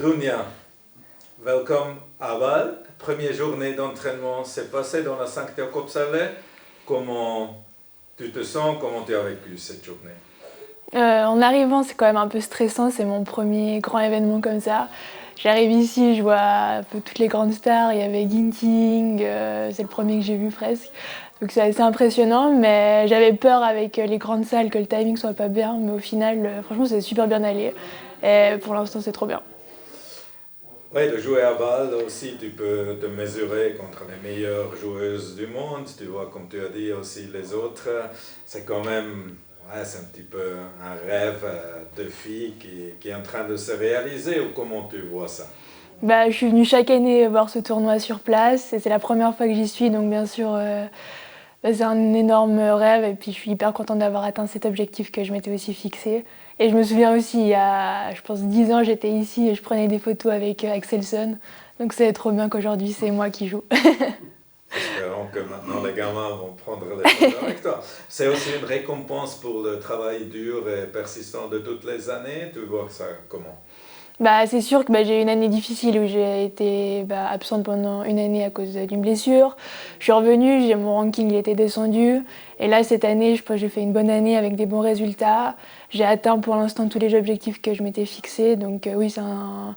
Dunia, welcome à Bâle. Première journée d'entraînement s'est passée dans la Sanctia Kopsale. Comment tu te sens, comment tu as vécu cette journée? En arrivant, c'est quand même un peu stressant, c'est mon premier grand événement comme ça. J'arrive ici, je vois un peu toutes les grandes stars, il y avait Ginting, c'est le premier que j'ai vu presque. Donc c'est assez impressionnant, mais j'avais peur avec les grandes salles que le timing soit pas bien, mais au final, franchement, c'est super bien allé. Et pour l'instant, c'est trop bien. Oui, de jouer à Bâle aussi, tu peux te mesurer contre les meilleures joueuses du monde. Tu vois, comme tu as dit aussi, les autres. C'est quand même, ouais, c'est un petit peu un rêve de fille qui est en train de se réaliser. Ou comment tu vois ça? Je suis venue chaque année voir ce tournoi sur place et c'est la première fois que j'y suis, donc bien sûr c'est un énorme rêve et puis je suis hyper contente d'avoir atteint cet objectif que je m'étais aussi fixé. Et je me souviens aussi, il y a je pense 10 ans, j'étais ici et je prenais des photos avec Axelson, donc c'est trop bien qu'aujourd'hui c'est moi qui joue. Espérons que maintenant les gamins vont prendre les photos avec toi. C'est aussi une récompense pour le travail dur et persistant de toutes les années. Tu vois ça comment? C'est sûr que j'ai eu une année difficile où j'ai été absente pendant une année à cause d'une blessure. Je suis revenue, mon ranking il était descendu. Et là, cette année, je pense que j'ai fait une bonne année avec des bons résultats. J'ai atteint pour l'instant tous les objectifs que je m'étais fixés. Donc oui, c'est un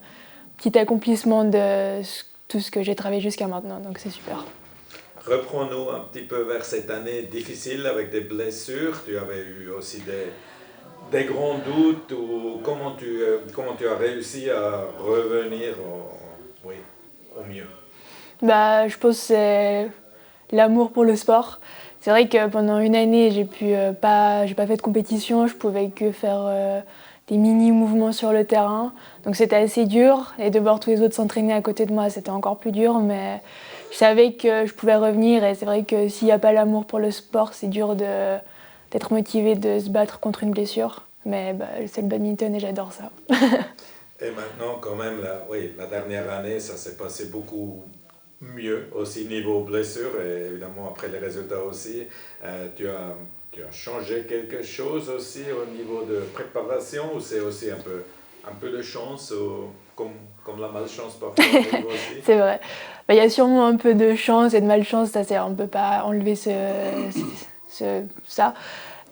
petit accomplissement de tout ce que j'ai travaillé jusqu'à maintenant. Donc c'est super. Reprends-nous un petit peu vers cette année difficile avec des blessures. Tu avais eu aussi des grands doutes ou comment tu as réussi à revenir oui, au mieux? Je pense que c'est l'amour pour le sport. C'est vrai que pendant une année, j'ai pas fait de compétition, je pouvais que faire des mini-mouvements sur le terrain. Donc c'était assez dur et de voir tous les autres s'entraîner à côté de moi, c'était encore plus dur, mais je savais que je pouvais revenir et c'est vrai que s'il n'y a pas l'amour pour le sport, c'est dur d'être motivé de se battre contre une blessure. Mais c'est le badminton et j'adore ça. Et maintenant, quand même, oui, la dernière année, ça s'est passé beaucoup mieux aussi niveau blessure et évidemment après les résultats aussi. Tu as changé quelque chose aussi au niveau de préparation ou c'est aussi un peu de chance ou comme la malchance parfois arrive aussi? C'est vrai. Il y a sûrement un peu de chance et de malchance, on ne peut pas enlever ça.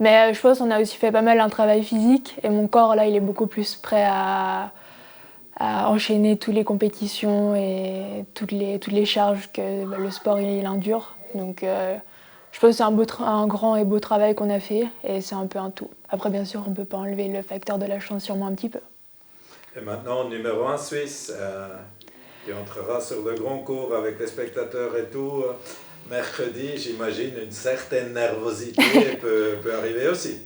Mais je pense qu'on a aussi fait pas mal un travail physique et mon corps là il est beaucoup plus prêt à enchaîner toutes les compétitions et toutes les charges que le sport il endure. Donc je pense que c'est un grand et beau travail qu'on a fait et c'est un peu un tout. Après bien sûr on ne peut pas enlever le facteur de la chance sûrement un petit peu. Et maintenant, numéro 1 Suisse, tu entreras sur le grand cours avec les spectateurs et tout. Mercredi, j'imagine, une certaine nervosité peut arriver aussi.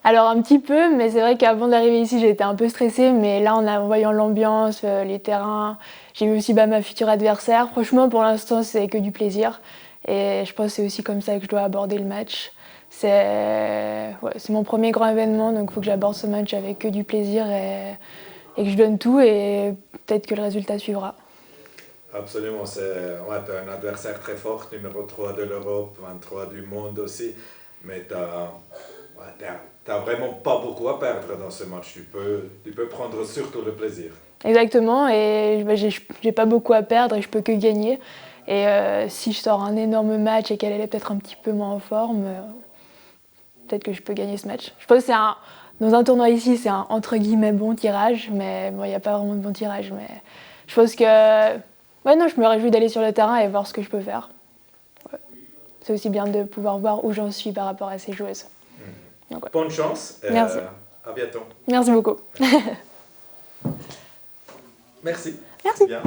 Alors un petit peu, mais c'est vrai qu'avant d'arriver ici, j'étais un peu stressée, mais là, en voyant l'ambiance, les terrains, j'ai vu aussi ma future adversaire. Franchement, pour l'instant, c'est que du plaisir. Et je pense que c'est aussi comme ça que je dois aborder le match. C'est mon premier grand événement, donc il faut que j'aborde ce match avec que du plaisir et que je donne tout, et peut-être que le résultat suivra. Absolument, ouais, tu as un adversaire très fort, numéro 3 de l'Europe, 23 du monde aussi, mais t'as vraiment pas beaucoup à perdre dans ce match. Tu peux prendre surtout le plaisir. Exactement, et j'ai pas beaucoup à perdre et je peux que gagner. Et si je sors un énorme match et qu'elle est peut-être un petit peu moins en forme, peut-être que je peux gagner ce match. Je pense que dans un tournoi ici, c'est un entre guillemets bon tirage, mais bon, il n'y a pas vraiment de bon tirage. Mais je pense que ouais, non, je me réjouis d'aller sur le terrain et voir ce que je peux faire. Ouais. C'est aussi bien de pouvoir voir où j'en suis par rapport à ces joueuses. Donc, ouais. Bonne chance et Merci. à bientôt. Merci beaucoup. Merci. Merci. Bien.